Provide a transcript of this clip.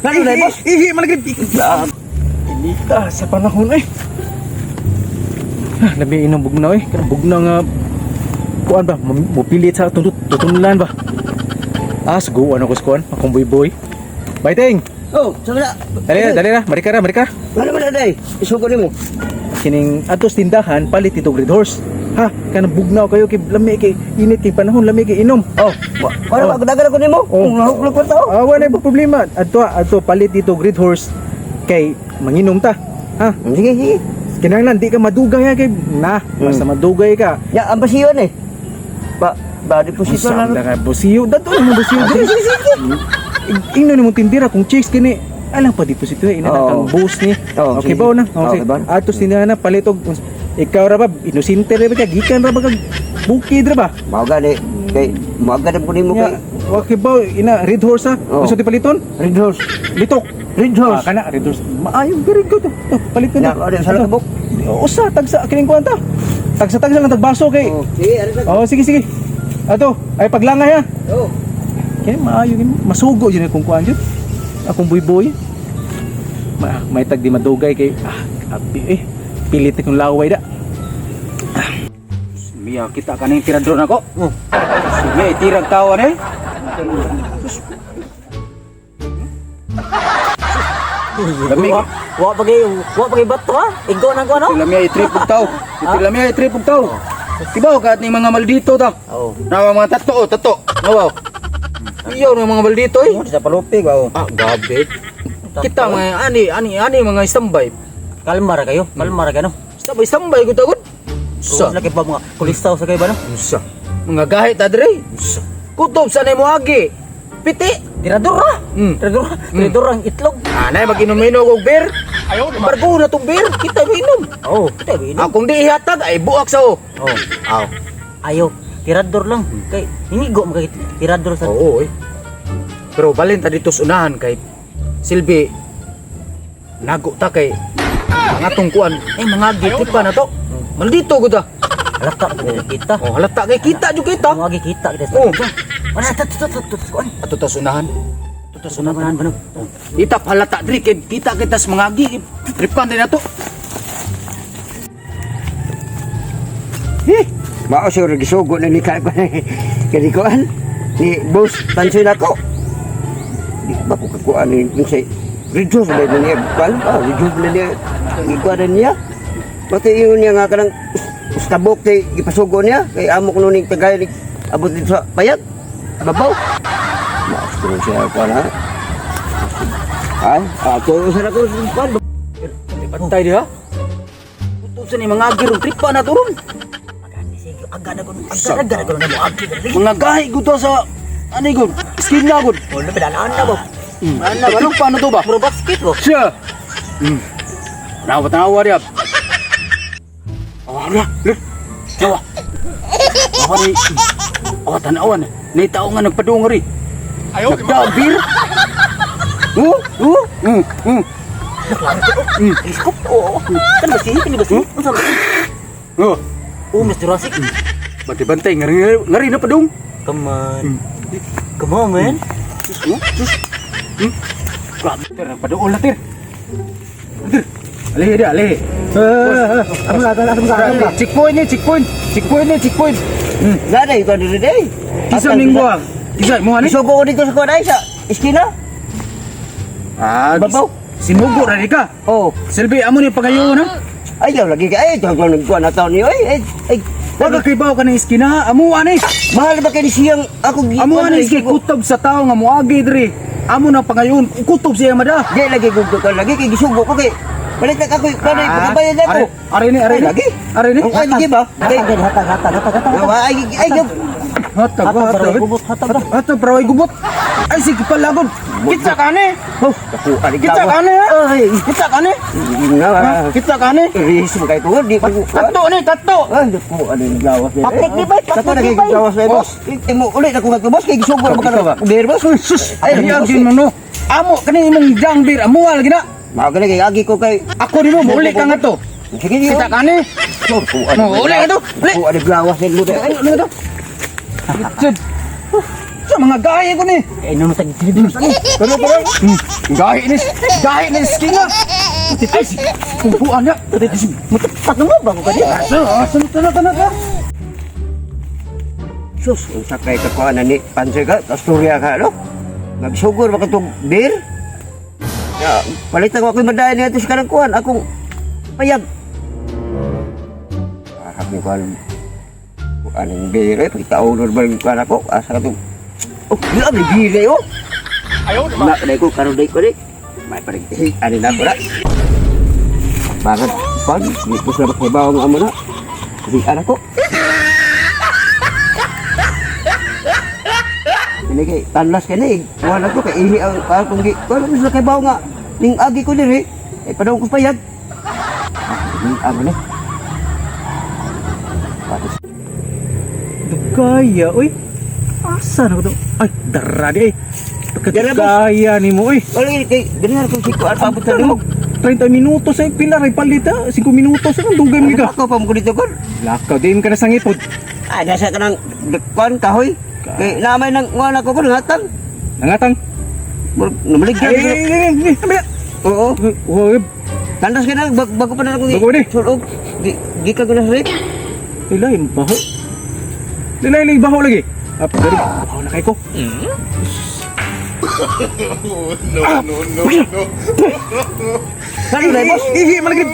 Ano na, boss? Ihi, malagid. Ini sa panahon eh. Labi inong bugnaw eh. Kana bugnaw nga kuan ba, mupilit sa tutunulan ba. Suguan ako sa kuan, akong boy. Baiting. Oh, sabi na. Dali na, marika. Ano ba na, day? Isugo ni mo. Kining atos tindahan palit ito Red Horse. Ha, kanang bugnaw kayo kay lami kay init kay panahon, lami kay inom. Ano ba, dagan ako ni mo? Kung nahuklog ko to. Wala ba problema. Adto palit dito Red Horse kay manginom ta. Ha? Sige. Kinahanglan di ka madugay kay basta madugay ka. Ya, ang basiyon eh. Ba deposito na. Sa ka bosiyo dato mo bosiyo. Ingno ni mo tindira kung chicks kini alang pa deposito ina kang boss ni. Okay ba na? Okay. Atos tindahan na palit og ikaw ra ba inosente ra ba gikan ra ba kag bukid ra ba? Mao gani kay mao gani po nimo kay. Okay ba ina Red Horse ha? Gusto ti paliton? Red Horse. Litok. Red Horse. Kana Red Horse. Maayo very good. Paliton na. Ya, sa kabuk. Usa tagsa kining kuanta. Tagsa lang tagbaso kay. Sige. Ato, ay paglangay ha. Kaya maayo gini. Masugo yun kung kuan yun. Akong boy. May tag di madugay kay pilit kong laway da. Miya kita kaning tirador nako. Sige, tirag tawan eh. Lamig. Wa pagay bato ha. Igo na ko no. Lamig ay trip ug taw. Lamig ay trip ug taw. Tibaw ka ni mga maldito ta. Nawa mga tato. Nawa. Iyo ng mga maldito eh. Sa palupig ba. Gabit. Kita mga ani mga istambay. Kalmar kayo. No. Istambay gud tagod. Sa laki pa mga kulistaw sa kay ba no. Sa mga gahit adre. Kutob sa mo agi. Piti. Tirador ha. Tirador ang itlog. Anay mag-inom og beer. Ayaw, barko na tong beer. Kita inom. Kita inom. Akong di ihatag ay buak sa o. Ayaw. Tirador lang. Kay hinigo mo kay tirador sa. Oo eh. Pero balin ta dito sa unahan kay Silbi. Nago ta kay mga tungkuan. Mga gitip pa na to. Maldito gud ta. Halata kita. Halata kay kita jud kita. Mga kita kita. Wala kuan. Ato ta sa unahan. Sunahan ba no? Itap halata diri kay kita sa mga agi. Tripan din nato. Mao siya gisugo na ni kanikuan ni boss tansoy nako. Di ba ko kakuan ni say reduce na niya kan reduce na niya ikuan niya. Pati yun niya nga kanang ustabok kay gipasugo niya kay amo kuno ning tagay abot dito sa payat. Babaw. Maas ko siya kuan ha. Ako sa ko kuan. Pantay dia. Utusan ni mga agi ron tripa na turon. Agad na mo agi. Mga gahi gud to sa ani gud. Skin na gud. Wala pedalaan na ba? Ano ba paano to ba? Puro basket ba? Siya. Tanawa dia. Jawa. Awari. Tanawan. Nay tao nga nagpadungari. Ayaw dabir. Iskop. Kan basi. Mr. Rasik. Bati bantay ngari na padung. Come on, man. Grabe, padung latir. Alih. Checkpoint. Gada ito dito. Kisa minggu. Kisa mo ani? Isugo ko dito sa kuan ay sa iskina. Babaw. Sinugo ra di ka. Silbi amo ni pagayo na. Ayaw lagi ka ay tawag nagkuan na taon niyo ay. Wala kay bawo ka ng iskina, amo ani. Mahal ba kay siyang ako amo ani kay kutob sa tao nga moagi diri. Amo na pangayon, kutob siya mada. Di lagi gugto ka lagi kay gisugo ko kay balik na ako kanay pagbayad ako. Ari ni lagi. Ari ni. Ay lagi ba? Ay Hatag praway gubot. Ay sige palagon. Kita kane. Kita kane. Kita kane. Ris mo kay tungod di tato ni tato. Ay ko ano yung gawas ni. Patik di ba? Tato na kay gawas ni boss. Imo ulit ako nga boss kay gisugo ba ka ba? Beer boss. Ay agin mo no. Amo kani imong jang beer amual gina. Mao gani kay agi ko kay ako dimo uli ka nga to. Sige kita kane. Uli ka to. Ko ano gawas ni luto. Ano to? Sa mga gaya ko ni. Eh, nung tag-tribus ako. Pero parang, gaya ni Skinga. Titis, kumpuan niya. Titis, Matapat mo ba ko kanina? tanah. Sus, kung sakay ka kuha na ni Pansay ka, Astoria ka, no? Nagsugor ba ka itong beer? Ya, palitan ko ako'y madayan niya ito sa kanang kuhan. Akong payag. Akong kuhan. Kuhan ng beer eh. Pagkitaon ba yung kuhan ako? Asa ka itong... Oh, wala may beer eh, oh! Ayaw na ba? Nakanay ko, karunday ko rin. May parang, ano na ko na. Bakit? Kuhan, hindi ko sila makibaw ang amo na. Hindi anak ko. Ini kay tanlas ka na eh. Wala ko kay ihi ang kung di. Wala ko sa kibaw nga. Ning agi ko diri. Eh padaw ko payag. Ning agi ni. Tapos Dugaya, oy. Asa na ko to? Ay, dara di eh. Dara, boss. Pagkadugaya ni mo, oy. wala kay ganyan ko si ko alpa buta nimo. 30 minutos ay pila ray palita. 5 minutos ang dugay mo ka. Ako pa mo dito kon. Lakaw din ka na sa ngipod. Ah, nasa ka nang dekon kahoy. Kay namay nang ngana ko ngatan. Nangatang. Namaligyan. Ay. Oo. Oy, Tandas ka na bago pa na ako. Bago ni. Sulog. Di ka guna rin. ilay baho. Ilay baho lagi. Apa dari baho na kay ko. Ano na boss? Ihi malagit.